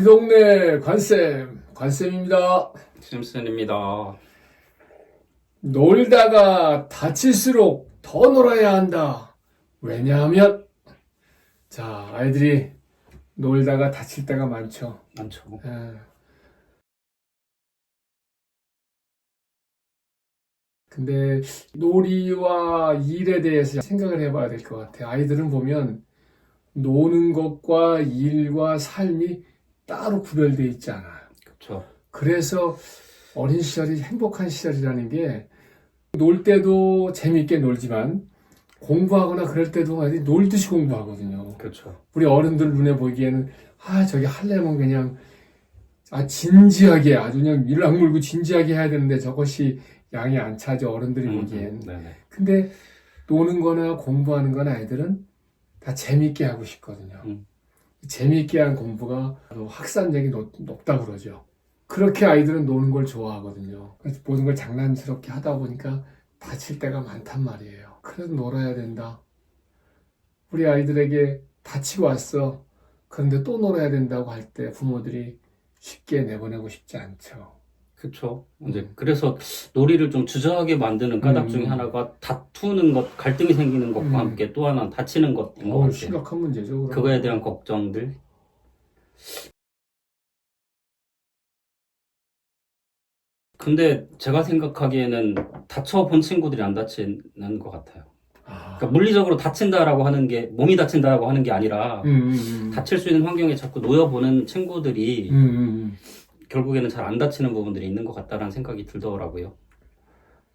우리 동네 관쌤입니다. 심슨입니다. 놀다가 다칠수록 더 놀아야 한다. 왜냐하면, 자, 아이들이 놀다가 다칠 때가 많죠. 많죠. 예. 근데 놀이와 일에 대해서 생각을 해봐야 될 것 같아요. 아이들은 보면 노는 것과 일과 삶이 따로 구별되어 있지 않아요. 그렇죠. 그래서 어린 시절이 행복한 시절이라는 게 놀 때도 재미있게 놀지만 공부하거나 그럴 때도 아이들이 놀듯이 공부하거든요. 그렇죠. 우리 어른들 눈에 보기에는 저기 하려면 그냥 진지하게 아주 그냥 이를 악물고 진지하게 해야 되는데 저것이 양이 안 차죠. 어른들이 보기엔. 네네. 근데 노는 거나 공부하는 거나 아이들은 다 재미있게 하고 싶거든요. 재미있게 한 공부가 학습력이 높다고 그러죠. 그렇게 아이들은 노는 걸 좋아하거든요. 그래서 모든 걸 장난스럽게 하다 보니까 다칠 때가 많단 말이에요. 그래서 놀아야 된다. 우리 아이들에게 다치고 왔어. 그런데 또 놀아야 된다고 할 때 부모들이 쉽게 내보내고 싶지 않죠. 그렇죠. 이제 그래서 놀이를 좀 주저하게 만드는 까닭 중에 하나가 다투는 것, 갈등이 생기는 것과 함께 또 하나 다치는 것인 것 같아요. 심각한 문제죠. 그럼. 그거에 대한 걱정들. 근데 제가 생각하기에는 다쳐본 친구들이 안 다치는 것 같아요. 그러니까 물리적으로 다친다라고 하는 게, 몸이 다친다라고 하는 게 아니라 다칠 수 있는 환경에 자꾸 놓여보는 친구들이 결국에는 잘 안 다치는 부분들이 있는 것 같다라는 생각이 들더라고요.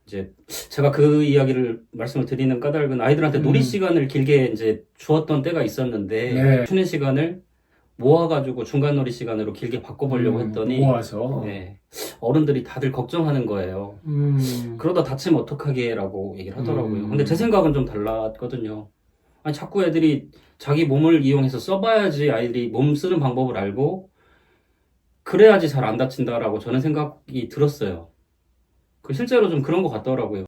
이제 제가 그 이야기를 말씀을 드리는 까닭은 아이들한테 놀이 시간을 길게 이제 주었던 때가 있었는데 네. 쉬는 시간을 모아가지고 중간 놀이 시간으로 길게 바꿔보려고 했더니 모아서 네, 어른들이 다들 걱정하는 거예요. 그러다 다치면 어떡하게 라고 얘기를 하더라고요. 근데 제 생각은 좀 달랐거든요. 아니, 자꾸 애들이 자기 몸을 이용해서 써봐야지 아이들이 몸 쓰는 방법을 알고 그래야지 잘 안 다친다라고 저는 생각이 들었어요. 실제로 좀 그런 것 같더라고요.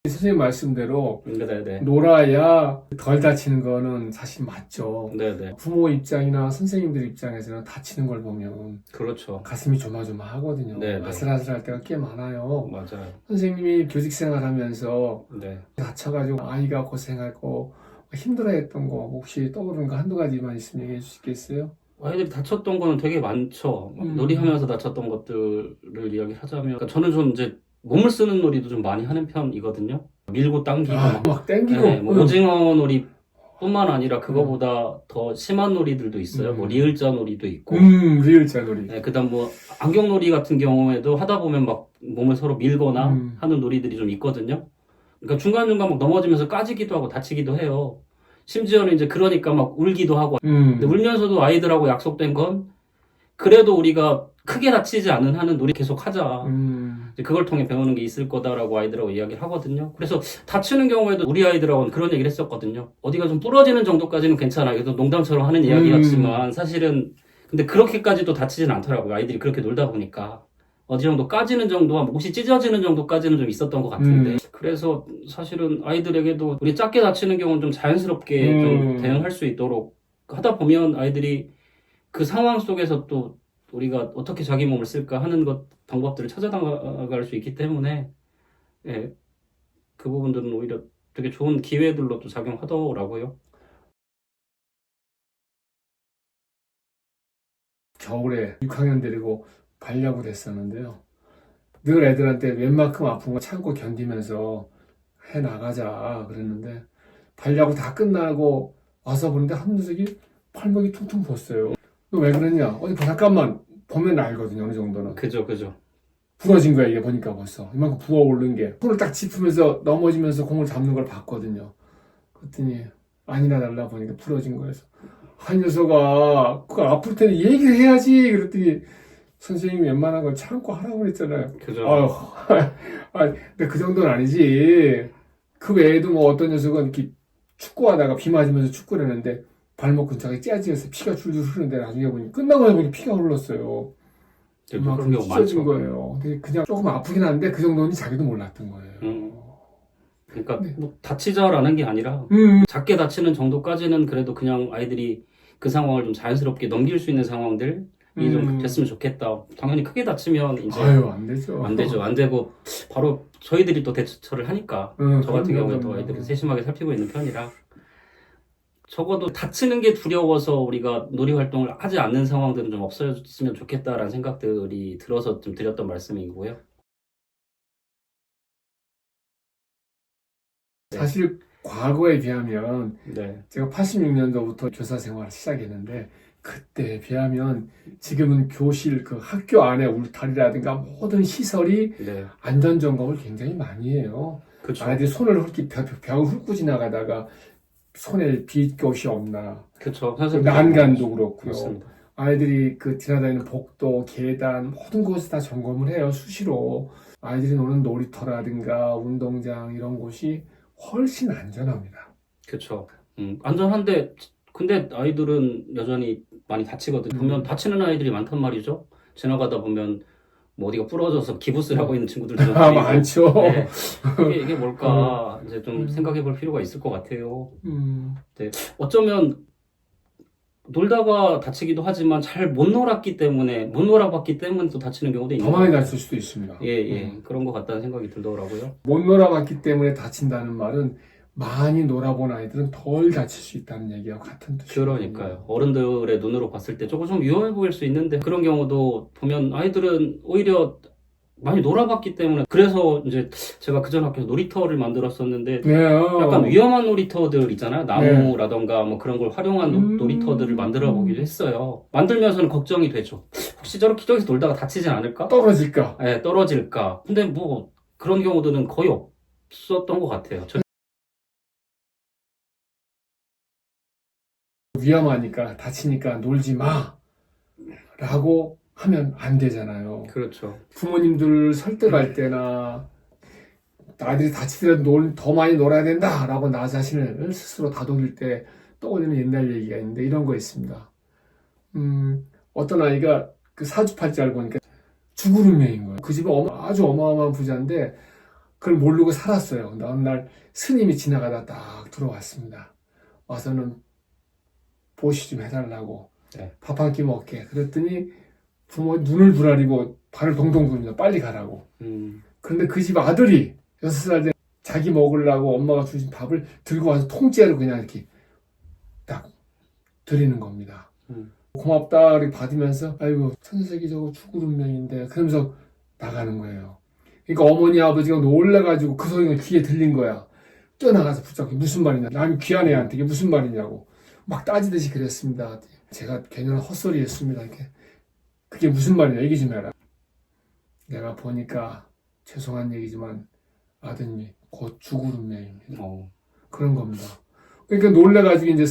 선생님 말씀대로 네네. 놀아야 덜 다치는 거는 사실 맞죠. 네네. 부모 입장이나 선생님들 입장에서는 다치는 걸 보면 그렇죠. 가슴이 조마조마하거든요. 네네. 아슬아슬할 때가 꽤 많아요. 맞아요. 선생님이 교직 생활하면서 네. 다쳐가지고 아이가 고생하고 힘들어했던 거 혹시 떠오르는 거 한두 가지만 있으면 얘기해 주시겠어요? 아이들이 다쳤던 거는 되게 많죠. 놀이하면서 다쳤던 것들을 이야기를 하자면, 그러니까 저는 좀 이제 몸을 쓰는 놀이도 좀 많이 하는 편이거든요. 밀고 당기고 막 땡기고 네, 뭐 오징어 놀이뿐만 아니라 그거보다 더 심한 놀이들도 있어요. 뭐 리을자 놀이도 있고. 리을자 놀이. 네, 그다음 뭐 안경놀이 같은 경우에도 하다 보면 막 몸을 서로 밀거나 하는 놀이들이 좀 있거든요. 그러니까 중간중간 막 넘어지면서 까지기도 하고 다치기도 해요. 심지어는 이제 그러니까 막 울기도 하고. 근데 울면서도 아이들하고 약속된 건 그래도 우리가 크게 다치지 않은 한은 놀이 계속 하자. 이제 그걸 통해 배우는 게 있을 거다라고 아이들하고 이야기를 하거든요. 그래서 다치는 경우에도 우리 아이들하고는 그런 얘기를 했었거든요. 어디가 좀 부러지는 정도까지는 괜찮아요. 그래도 농담처럼 하는 이야기였지만 사실은 근데 그렇게까지도 다치진 않더라고요. 아이들이 그렇게 놀다 보니까. 어디 정도 까지는 정도와 옷이 찢어지는 정도까지는 좀 있었던 것 같은데. 그래서 사실은 아이들에게도 우리 작게 다치는 경우는 좀 자연스럽게 좀 대응할 수 있도록 하다 보면 아이들이 그 상황 속에서 또 우리가 어떻게 자기 몸을 쓸까 하는 방법들을 찾아나갈 수 있기 때문에, 예, 그 부분들은 오히려 되게 좋은 기회들로 또 작용하더라고요. 겨울에 6학년 데리고 반려구를 했었는데요. 늘 애들한테 웬만큼 아픈 거 참고 견디면서 해 나가자 그랬는데 반려구 다 끝나고 와서 보는데 한 녀석이 팔목이 퉁퉁 부었어요. 너 왜 그랬냐? 어디 잠깐만 보면 알거든요. 어느 정도는. 그죠. 부러진 거야 이게 보니까 벌써. 이만큼 부어오른 게. 손을 딱 짚으면서 넘어지면서 공을 잡는 걸 봤거든요. 그랬더니 아니나 달라 보니까 부러진 거여서 한 녀석아 그거 아플 때는 얘기를 해야지 그랬더니 선생님이 웬만한 걸 참고 하라고 그랬잖아요. 그죠. 근데 그 정도는 아니지. 그 외에도 뭐 어떤 녀석은 이렇게 축구하다가 비 맞으면서 축구를 했는데 발목 근처가 째지어서 피가 줄줄 흐르는데 나중에 보니 끝나고 보니 피가 흘렀어요. 그런 경우 찢어진 많죠. 거예요. 근데 그냥 조금 아프긴 한데 그 정도는 자기도 몰랐던 거예요. 그러니까 네. 뭐 다치자라는 게 아니라 작게 다치는 정도까지는 그래도 그냥 아이들이 그 상황을 좀 자연스럽게 넘길 수 있는 상황들이 좀 됐으면 좋겠다. 당연히 크게 다치면 이제 아유, 안 되죠. 안 되죠. 안 되고 바로 저희들이 또 대처를 하니까 저 같은 그럼요, 경우에 또 그럼요. 아이들을 세심하게 살피고 있는 편이라 적어도 다치는 게 두려워서 우리가 놀이 활동을 하지 않는 상황들은 좀 없어졌으면 좋겠다라는 생각들이 들어서 좀 드렸던 말씀이고요. 사실 과거에 비하면 네. 제가 86년도부터 교사 생활을 시작했는데 그때에 비하면 지금은 교실 그 학교 안에 울타리라든가 모든 시설이 네. 안전 점검을 굉장히 많이 해요. 그렇죠. 아이들이 손을 벽을 훑고 지나가다가 손에 빗것이 없나. 그렇죠. 그 난간도 그렇고요. 그렇습니다. 아이들이 그 지나다니는 복도, 계단 모든 곳을 다 점검을 해요. 수시로. 아이들이 노는 놀이터라든가 운동장 이런 곳이 훨씬 안전합니다. 그렇죠. 안전한데 근데 아이들은 여전히 많이 다치거든요. 보면 다치는 아이들이 많단 말이죠. 지나가다 보면 뭐 어디가 부러져서 기부스를 하고 있는 친구들도 좀 아, 보이고. 많죠. 네. 이게 뭘까 이제 좀 생각해 볼 필요가 있을 것 같아요. 어쩌면 놀다가 다치기도 하지만 잘 못 놀았기 때문에 못 놀아봤기 때문에 또 다치는 경우도 있는 더 많이 것 다칠 수도 있습니다. 같아요. 예. 그런 것 같다는 생각이 들더라고요. 못 놀아봤기 때문에 다친다는 말은 많이 놀아본 아이들은 덜 다칠 수 있다는 얘기와 같은 뜻이에요. 그러니까요. 어른들의 눈으로 봤을 때 조금 좀 위험해 보일 수 있는데 그런 경우도 보면 아이들은 오히려 많이 놀아봤기 때문에 그래서 이제 제가 그전 학교에서 놀이터를 만들었었는데 네, 약간 위험한 놀이터들 있잖아요. 나무라던가 뭐 그런 걸 활용한 놀이터들을 만들어 보기도 했어요. 만들면서는 걱정이 되죠. 혹시 저렇게 저기서 놀다가 다치진 않을까? 떨어질까? 네, 떨어질까? 근데 뭐 그런 경우들은 거의 없었던 것 같아요. 위험하니까 다치니까 놀지 마 라고 하면 안 되잖아요. 그렇죠. 부모님들 설득할 때나 아이들이 다치더라도 더 많이 놀아야 된다 라고 나 자신을 스스로 다독일 때 떠올리는 옛날 얘기가 있는데 이런 거 있습니다. 어떤 아이가 그 사주팔자를 보니까 죽을 운명인 거예요. 그 집은 아주 어마어마한 부자인데 그걸 모르고 살았어요. 근데 어느 날 스님이 지나가다 딱 들어왔습니다. 와서는 보시 좀 해달라고 네. 밥 한 끼 먹게. 그랬더니 부모 눈을 부라리고 발을 동동 구릅니다. 빨리 가라고. 그런데 그 집 아들이 6살 때 자기 먹으려고 엄마가 주신 밥을 들고 와서 통째로 그냥 이렇게 딱 드리는 겁니다. 고맙다 이렇게 받으면서 아이고 천세기 저거 죽을 운명인데 그러면서 나가는 거예요. 그러니까 어머니 아버지가 놀래가지고 그 소리가 귀에 들린 거야. 뛰어나가서 붙잡고 무슨 말이냐. 남이 귀한 애한테 이게 무슨 말이냐고 막 따지듯이 그랬습니다. 제가 괜한 헛소리 했습니다. 이렇게. 그게 무슨 말이냐 얘기 좀 해라. 내가 보니까 죄송한 얘기지만 아드님이 곧 죽을 운명입니다. 그런 겁니다. 그러니까 놀래가지고 이제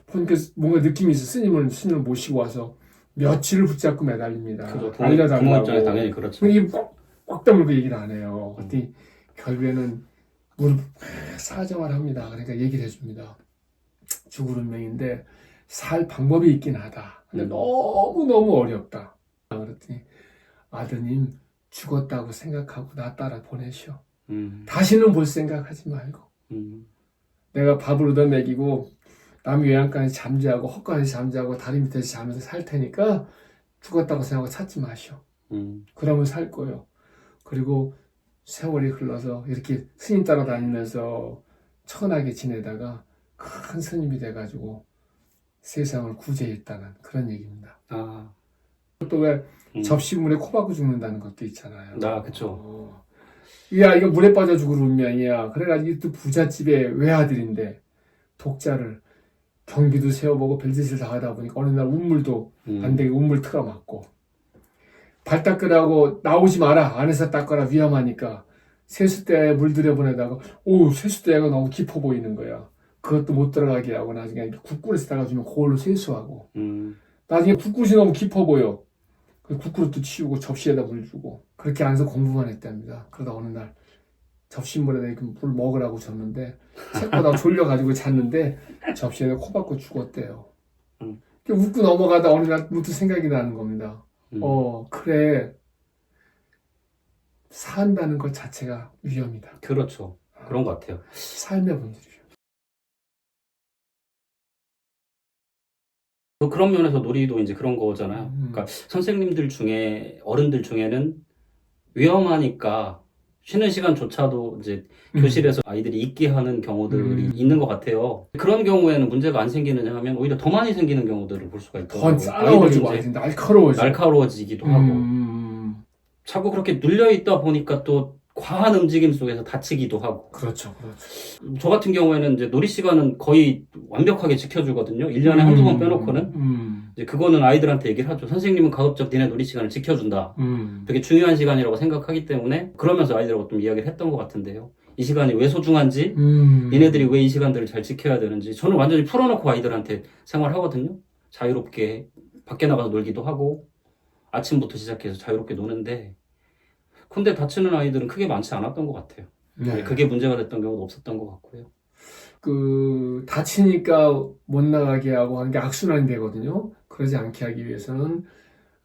보니까 뭔가 느낌이 있어. 스님을 모시고 와서 며칠을 붙잡고 매달립니다. 알려달라고. 부모 입장에 당연히 그렇죠. 이게 꽉 다물고 얘기를 안 해요. 그랬더니 결국에는 무릎 사정을 합니다. 그러니까 얘기를 해줍니다. 죽을 운명인데 살 방법이 있긴 하다. 근데 너무너무 어렵다. 그랬더니 아드님 죽었다고 생각하고 나 따라 보내시오. 다시는 볼 생각하지 말고 내가 밥을 얻어먹이고 남 외양간에 잠자고 헛간에 잠자고 다리 밑에서 자면서 살 테니까 죽었다고 생각하고 찾지 마시오. 그러면 살 거요. 그리고 세월이 흘러서 이렇게 스님 따라다니면서 천하게 지내다가 큰 스님이 돼가지고 세상을 구제했다는 그런 얘기입니다. 또 왜 접시물에 코 박고 죽는다는 것도 있잖아요. 그쵸. 야, 이거 물에 빠져 죽을 운명이야. 그래가지고 또 부잣집의 외아들인데 독자를 경비도 세워보고 별짓을 다 하다 보니까 어느 날 운물도 안 되게 운물 틀어맞고 발 닦으라고 나오지 마라. 안에서 닦아라. 위험하니까. 세숫대에 물 들여보내다가 세숫대가 너무 깊어 보이는 거야. 그것도 못 들어가게 하고 나중에 국그릇에 따가주면 그걸로 세수하고 나중에 국그릇이 너무 깊어 보여. 국그릇도 치우고 접시에다 물 주고 그렇게 안에서 공부만 했답니다. 그러다 어느 날 접시물에다 이렇게 물 먹으라고 줬는데 책보다 졸려가지고 잤는데 접시에다 코 박고 죽었대요. 웃고 넘어가다 어느 날 문득 생각이 나는 겁니다. 그래 산다는 것 자체가 위험이다. 그렇죠. 그런 것 같아요. 삶의 본질이죠. 그런 면에서 놀이도 이제 그런 거잖아요. 그러니까 선생님들 중에, 어른들 중에는 위험하니까 쉬는 시간조차도 이제 교실에서 아이들이 있게 하는 경우들이 있는 것 같아요. 그런 경우에는 문제가 안 생기느냐 하면 오히려 더 많이 생기는 경우들을 볼 수가 더 있더라고요. 싸가워지고 아이들이 이제 날카로워지기도 하고 자꾸 그렇게 눌려 있다 보니까 또 과한 움직임 속에서 다치기도 하고. 그렇죠. 저 같은 경우에는 이제 놀이 시간은 거의 완벽하게 지켜주거든요. 1년에 한두 번 빼놓고는. 이제 그거는 아이들한테 얘기를 하죠. 선생님은 가급적 니네 놀이 시간을 지켜준다. 되게 중요한 시간이라고 생각하기 때문에 그러면서 아이들하고 좀 이야기를 했던 것 같은데요. 이 시간이 왜 소중한지, 니네들이 왜 이 시간들을 잘 지켜야 되는지 저는 완전히 풀어놓고 아이들한테 생활하거든요. 자유롭게 밖에 나가서 놀기도 하고 아침부터 시작해서 자유롭게 노는데 근데 다치는 아이들은 크게 많지 않았던 것 같아요. 네. 그게 문제가 됐던 경우도 없었던 것 같고요. 다치니까 못 나가게 하고 하는 게 악순환이 되거든요. 그러지 않게 하기 위해서는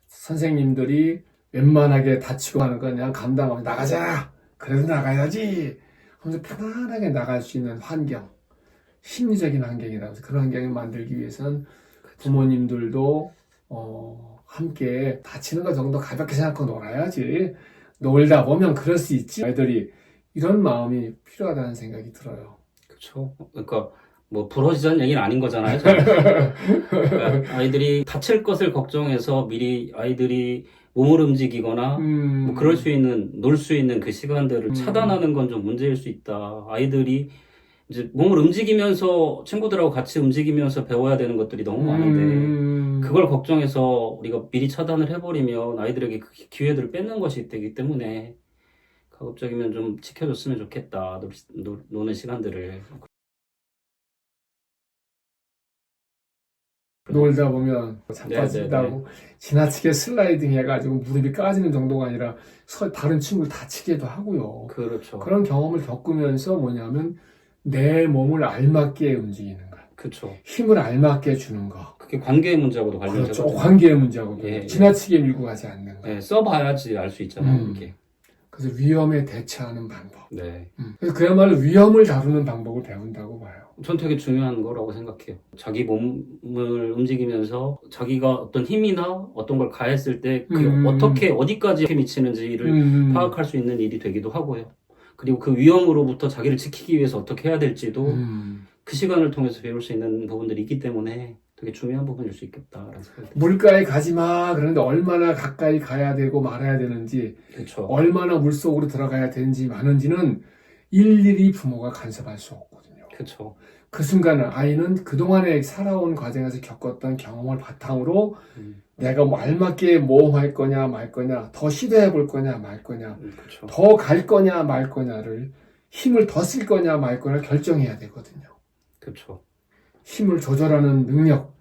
선생님들이 웬만하게 다치고 하는 건 그냥 감당하고 나가자! 그래도 나가야지! 하면서 편안하게 나갈 수 있는 환경, 심리적인 환경이라면서 그런 환경을 만들기 위해서는 부모님들도 함께 다치는 것 정도 가볍게 생각하고 놀아야지. 놀다 보면 그럴 수 있지. 아이들이 이런 마음이 필요하다는 생각이 들어요. 그렇죠. 그러니까 뭐 부러지자는 얘기는 아닌 거잖아요. 그러니까 아이들이 다칠 것을 걱정해서 미리 아이들이 몸을 움직이거나 뭐 그럴 수 있는 놀 수 있는 그 시간들을 차단하는 건 좀 문제일 수 있다. 아이들이 이제 몸을 움직이면서 친구들하고 같이 움직이면서 배워야 되는 것들이 너무 많은데 그걸 걱정해서 우리가 미리 차단을 해버리면 아이들에게 그 기회들을 뺏는 것이 되기 때문에 가급적이면 좀 지켜줬으면 좋겠다. 노는 시간들을. 놀다 보면 자빠진다고 지나치게 슬라이딩 해가지고 무릎이 까지는 정도가 아니라 다른 친구를 다치기도 하고요. 그렇죠. 그런 경험을 겪으면서 뭐냐면 내 몸을 알맞게 움직이는 것. 그렇죠. 힘을 알맞게 주는 거. 그게 관계의 문제하고도 관련돼요. 그렇죠. 관계의 문제하고도 예, 지나치게 밀고 가지 않는 거. 예, 써봐야지 알 수 있잖아요. 이게. 그래서 위험에 대처하는 방법. 네. 그래서 그야말로 위험을 다루는 방법을 배운다고 봐요. 전 되게 중요한 거라고 생각해요. 자기 몸을 움직이면서 자기가 어떤 힘이나 어떤 걸 가했을 때 그게 어떻게 어디까지 미치는지를 파악할 수 있는 일이 되기도 하고요. 그리고 그 위험으로부터 자기를 지키기 위해서 어떻게 해야 될지도 그 시간을 통해서 배울 수 있는 부분들이 있기 때문에 되게 중요한 부분일 수 있겠다라는 생각이 듭니다. 물가에 가지 마. 그런데 얼마나 가까이 가야 되고 말아야 되는지, 그렇죠. 얼마나 물속으로 들어가야 되는지 마는지는 일일이 부모가 간섭할 수 없거든요. 그렇죠. 그 순간은 아이는 그동안에 살아온 과정에서 겪었던 경험을 바탕으로 내가 뭐 알맞게 모험할 거냐 말 거냐, 더 시도해 볼 거냐 말 거냐, 그렇죠. 더 갈 거냐 말 거냐를 힘을 더 쓸 거냐 말 거냐 결정해야 되거든요. 그렇죠. 힘을 조절하는 능력,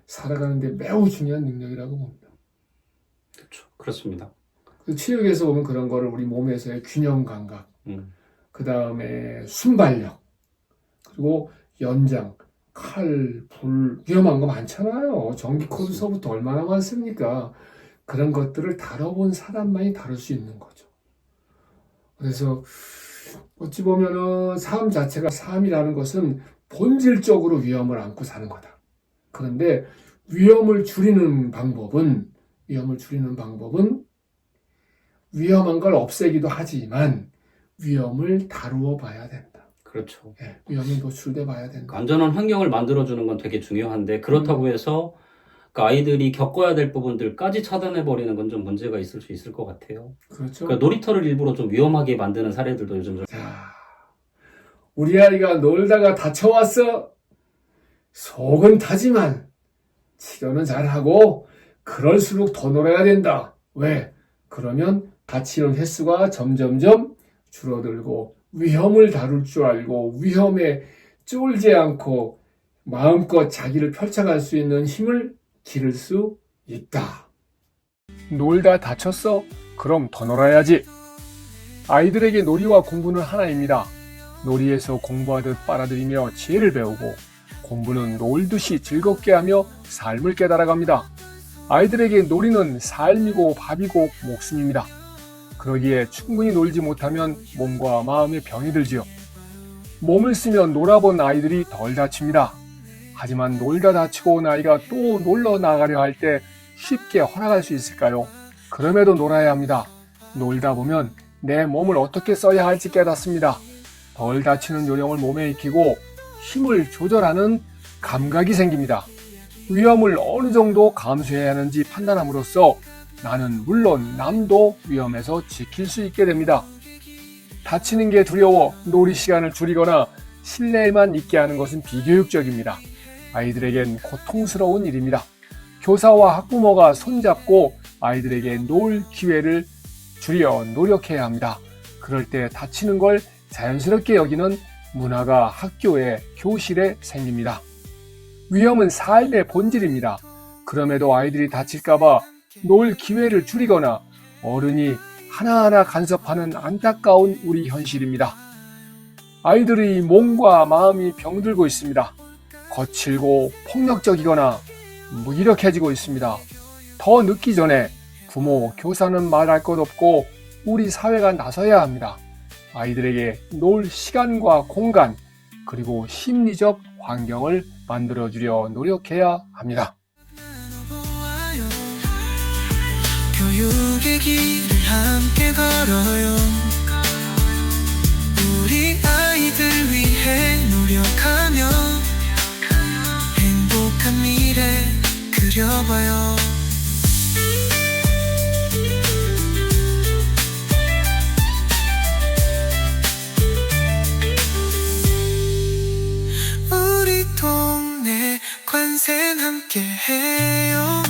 살아가는데 매우 중요한 능력이라고 봅니다. 그렇죠. 그렇습니다. 체육에서 보면 그런 거를 우리 몸에서의 균형 감각, 그 다음에 순발력, 그리고 연장, 칼, 불, 위험한 거 많잖아요. 전기 코드서부터 얼마나 많습니까? 그런 것들을 다뤄본 사람만이 다룰 수 있는 거죠. 그래서 어찌 보면은 삶 자체가 삶이라는 것은 본질적으로 위험을 안고 사는 거다. 그런데 위험을 줄이는 방법은 위험한 걸 없애기도 하지만 위험을 다루어 봐야 된다. 그렇죠. 네, 위험에 노출돼 봐야 된다. 안전한 환경을 만들어주는 건 되게 중요한데 그렇다고 해서 그 아이들이 겪어야 될 부분들까지 차단해버리는 건 좀 문제가 있을 수 있을 것 같아요. 그렇죠. 그러니까 놀이터를 일부러 좀 위험하게 만드는 사례들도 요즘 좀. 자, 우리 아이가 놀다가 다쳐왔어. 속은 타지만 치료는 잘하고 그럴수록 더 놀아야 된다. 왜? 그러면 다치는 횟수가 점점점 줄어들고 위험을 다룰 줄 알고 위험에 쫄지 않고 마음껏 자기를 펼쳐갈 수 있는 힘을 기를 수 있다. 놀다 다쳤어? 그럼 더 놀아야지. 아이들에게 놀이와 공부는 하나입니다. 놀이에서 공부하듯 빨아들이며 지혜를 배우고 공부는 놀듯이 즐겁게 하며 삶을 깨달아갑니다. 아이들에게 놀이는 삶이고 밥이고 목숨입니다. 그러기에 충분히 놀지 못하면 몸과 마음에 병이 들지요. 몸을 쓰며 놀아본 아이들이 덜 다칩니다. 하지만 놀다 다치고 온 아이가 또 놀러 나가려 할 때 쉽게 허락할 수 있을까요? 그럼에도 놀아야 합니다. 놀다 보면 내 몸을 어떻게 써야 할지 깨닫습니다. 덜 다치는 요령을 몸에 익히고 힘을 조절하는 감각이 생깁니다. 위험을 어느 정도 감수해야 하는지 판단함으로써 나는 물론 남도 위험에서 지킬 수 있게 됩니다. 다치는 게 두려워 놀이 시간을 줄이거나 실내에만 있게 하는 것은 비교육적입니다. 아이들에겐 고통스러운 일입니다. 교사와 학부모가 손잡고 아이들에게 놀 기회를 주려 노력해야 합니다. 그럴 때 다치는 걸 자연스럽게 여기는 문화가 학교에, 교실에 생깁니다. 위험은 삶의 본질입니다. 그럼에도 아이들이 다칠까봐 놀 기회를 줄이거나 어른이 하나하나 간섭하는 안타까운 우리 현실입니다. 아이들의 몸과 마음이 병들고 있습니다. 거칠고 폭력적이거나 무기력해지고 있습니다. 더 늦기 전에 부모, 교사는 말할 것 없고 우리 사회가 나서야 합니다. 아이들에게 놀 시간과 공간, 그리고 심리적 환경을 만들어주려 노력해야 합니다. 교육의 길을 함께 걸어요. 우리 아이들 위해 노력하며 행복한 미래 그려봐요. 우리 동네 관생 함께 해요.